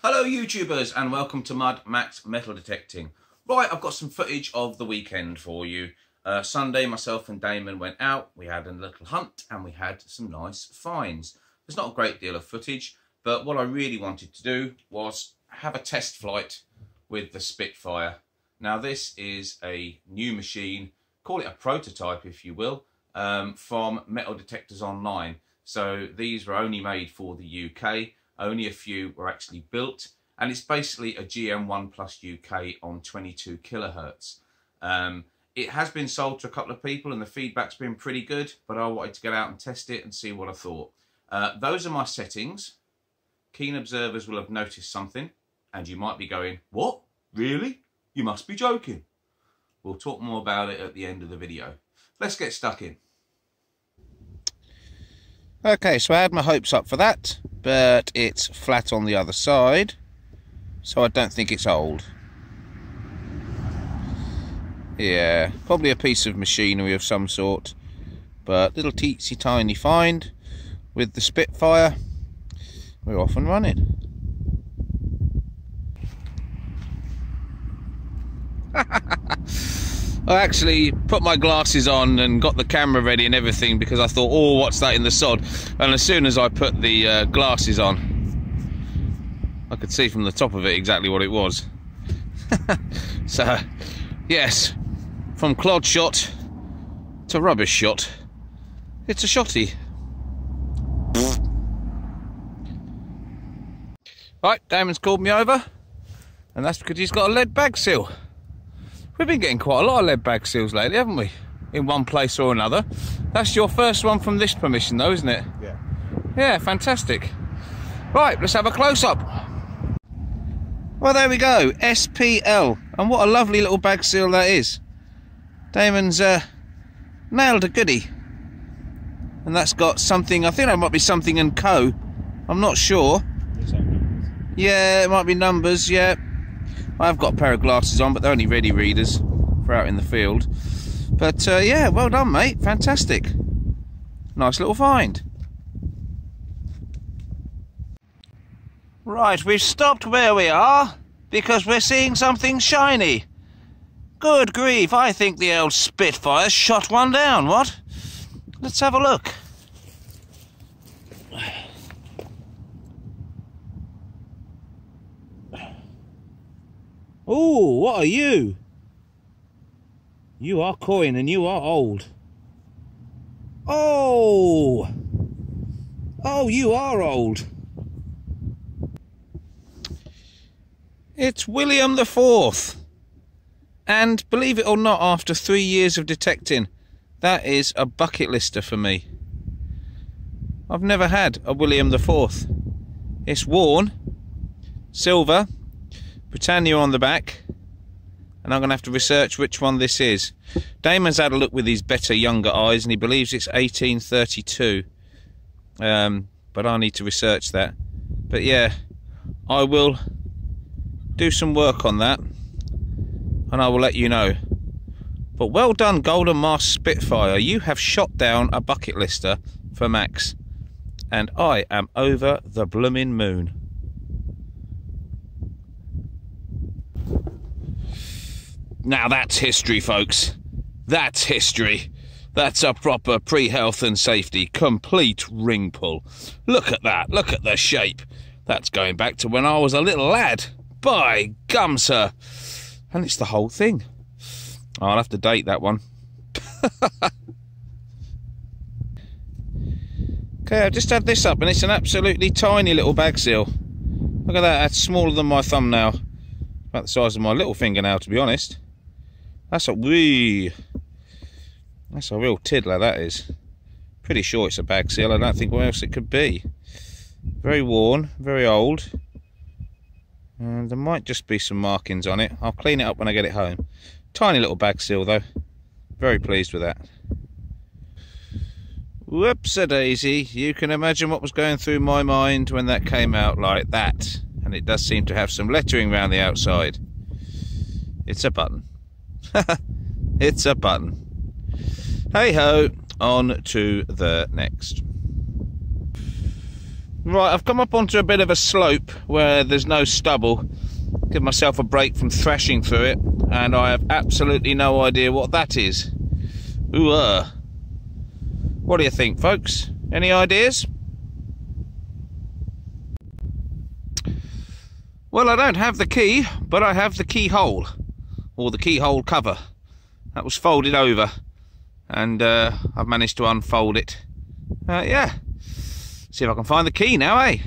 Hello YouTubers and welcome to Mud Max Metal Detecting. Right, I've got some footage of the weekend for you. Sunday, myself and Damon went out, we had a little hunt and we had some nice finds. There's not a great deal of footage, but what I really wanted to do was have a test flight with the Spitfire. Now this is a new machine, call it a prototype if you will, from Metal Detectors Online. So these were only made for the UK. Only a few were actually built, and it's basically a GM1 Plus UK on 22 kilohertz. It has been sold to a couple of people and the feedback's been pretty good, but I wanted to get out and test it and see what I thought. Those are my settings. Keen observers will have noticed something, and you might be going, what? Really? You must be joking. We'll talk more about it at the end of the video. Let's get stuck in. Okay, so I had my hopes up for that, but it's flat on the other side, so I don't think it's old. Yeah, probably a piece of machinery of some sort, but little teensy tiny find with the Spitfire. We're off and running. I actually put my glasses on and got the camera ready and everything because I thought, oh, what's that in the sod? And as soon as I put the glasses on, I could see from the top of it exactly what it was. So, yes, from clod shot to rubbish shot, it's a shotty. Right, Damon's called me over, and that's because he's got a lead bag seal. We've been getting quite a lot of lead bag seals lately, haven't we? In one place or another. That's your first one from this permission though, isn't it? Yeah. Yeah, fantastic. Right, let's have a close-up. Well, there we go, SPL. And what a lovely little bag seal that is. Damon's nailed a goodie. And that's got something, I think that might be something and co. I'm not sure. Yeah, it might be numbers, yeah. I've got a pair of glasses on, but they're only ready readers for out in the field. But yeah, well done, mate. Fantastic. Nice little find. Right, we've stopped where we are because we're seeing something shiny. Good grief, I think the old Spitfire shot one down, what? Let's have a look. Oh, what are you? You are coin and you are old. Oh! Oh, you are old. It's William the Fourth. And believe it or not, after 3 years of detecting, that is a bucket lister for me. I've never had a William the Fourth. It's worn, silver, Britannia on the back, and I'm going to have to research which one this is. Damon's had a look with his better younger eyes and he believes it's 1832, but I need to research that. But yeah, I will do some work on that and I will let you know. But well done, Golden Mask Spitfire, you have shot down a bucket lister for Max, and I am over the blooming moon. Now that's history, folks. That's history. That's a proper pre-health and safety, complete ring pull. Look at that, look at the shape. That's going back to when I was a little lad. By gum, sir. And it's the whole thing. I'll have to date that one. Okay, I've just had this up and it's an absolutely tiny little bag seal. Look at that, that's smaller than my thumbnail. About the size of my little fingernail, to be honest. That's a real tiddler, that is. Pretty sure it's a bag seal. I don't think what else it could be. Very worn, very old. And there might just be some markings on it. I'll clean it up when I get it home. Tiny little bag seal though. Very pleased with that. Whoops-a-daisy. You can imagine what was going through my mind when that came out like that. And it does seem to have some lettering around the outside. It's a button. It's a button. Hey ho, on to the next. Right, I've come up onto a bit of a slope where there's no stubble. Give myself a break from thrashing through it, and I have absolutely no idea what that is. Ooh, what do you think, folks? Any ideas? Well, I don't have the key, but I have the keyhole, or the keyhole cover. That was folded over, and I've managed to unfold it. Yeah, see if I can find the key now, eh?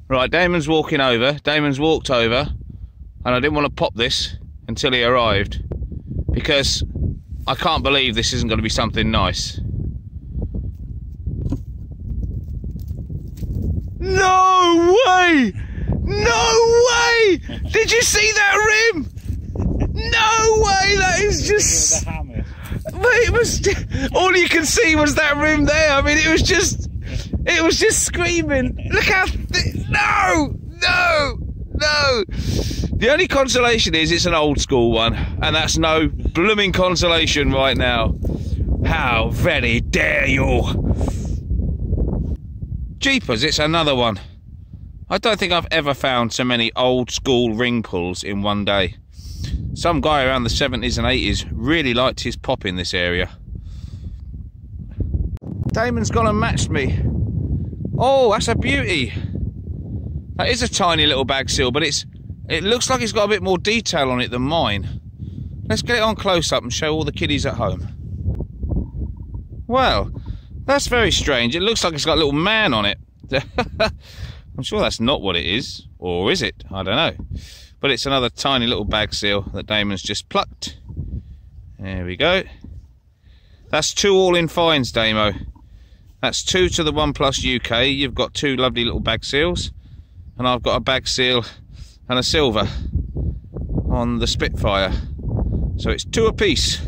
Right, Damon's walking over. Damon's walked over, and I didn't want to pop this until he arrived, because I can't believe this isn't going to be something nice. No way! No way! Did you see that rim? No way! That is just... Mate, it was... All you can see was that rim there. I mean, it was just screaming. Look how... No! No! No! The only consolation is it's an old school one, and that's no blooming consolation right now. How very dare you! Jeepers, it's another one. I don't think I've ever found so many old school ring pulls in one day. Some guy around the 70s and 80s really liked his pop in this area. Damon's gone and matched me. Oh, that's a beauty. That is a tiny little bag seal, but it looks like it's got a bit more detail on it than mine. Let's get it on close up and show all the kiddies at home. Well, that's very strange. It looks like it's got a little man on it. I'm sure that's not what it is. Or is it? I don't know. But it's another tiny little bag seal that Damon's just plucked. There we go. That's 2 all-in fines, Damo. That's 2 to the OnePlus UK. You've got 2 lovely little bag seals. And I've got a bag seal and a silver on the Spitfire. So it's 2 apiece.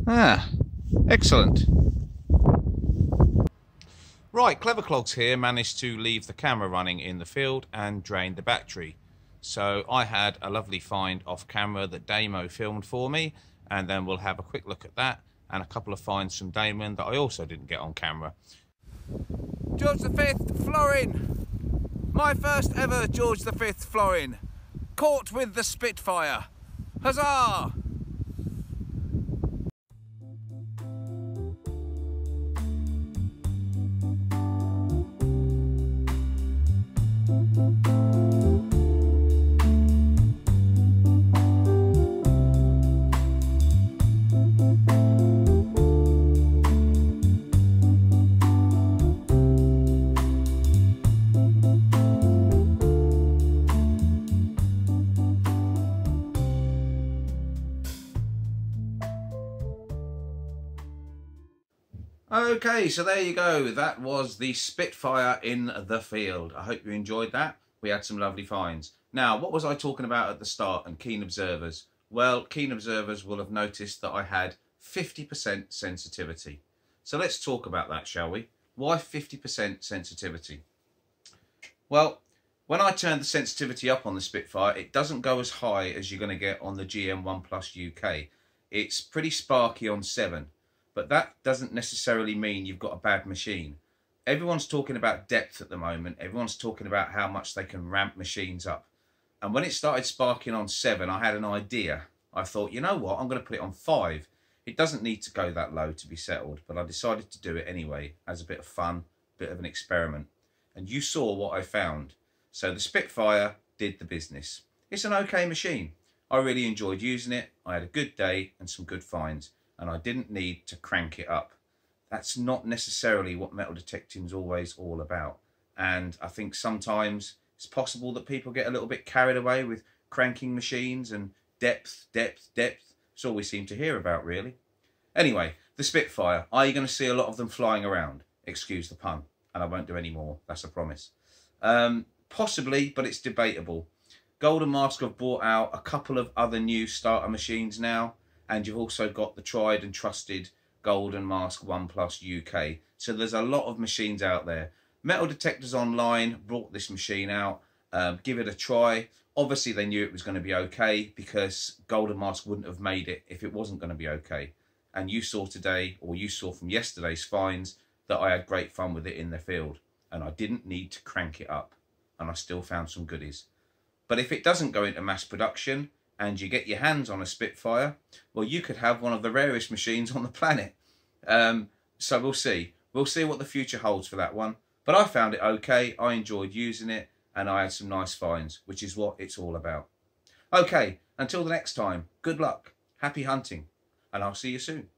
Ah, excellent. Right, Clever Clogs here managed to leave the camera running in the field and drain the battery. So I had a lovely find off camera that Damo filmed for me, and then we'll have a quick look at that and a couple of finds from Damon that I also didn't get on camera. George V florin. My first ever George V florin. Caught with the Spitfire. Huzzah! Okay, so there you go. That was the Spitfire in the field. I hope you enjoyed that. We had some lovely finds. Now, what was I talking about at the start and keen observers? Well, keen observers will have noticed that I had 50% sensitivity. So let's talk about that, shall we? Why 50% sensitivity? Well, when I turn the sensitivity up on the Spitfire, it doesn't go as high as you're going to get on the GM OnePlus UK. It's pretty sparky on 7. But that doesn't necessarily mean you've got a bad machine. Everyone's talking about depth at the moment. Everyone's talking about how much they can ramp machines up. And when it started sparking on 7, I had an idea. I thought, you know what, I'm going to put it on 5. It doesn't need to go that low to be settled, but I decided to do it anyway as a bit of fun, a bit of an experiment. And you saw what I found. So the Spitfire did the business. It's an okay machine. I really enjoyed using it. I had a good day and some good finds. And I didn't need to crank it up. That's not necessarily what metal detecting is always all about. And I think sometimes it's possible that people get a little bit carried away with cranking machines and depth. It's all we seem to hear about, really. Anyway, the Spitfire. Are you going to see a lot of them flying around? Excuse the pun. And I won't do any more. That's a promise. Possibly, but it's debatable. Golden Mask have brought out a couple of other new starter machines now. And you've also got the tried and trusted Golden Mask OnePlus UK. So there's a lot of machines out there. Metal Detectors Online brought this machine out. Give it a try. Obviously, they knew it was going to be okay because Golden Mask wouldn't have made it if it wasn't going to be okay. And you saw today, or you saw from yesterday's finds, that I had great fun with it in the field, and I didn't need to crank it up, and I still found some goodies. But if it doesn't go into mass production and you get your hands on a Spitfire, well, you could have one of the rarest machines on the planet. So we'll see. We'll see what the future holds for that one. But I found it okay. I enjoyed using it, and I had some nice finds, which is what it's all about. Okay, until the next time, good luck, happy hunting, and I'll see you soon.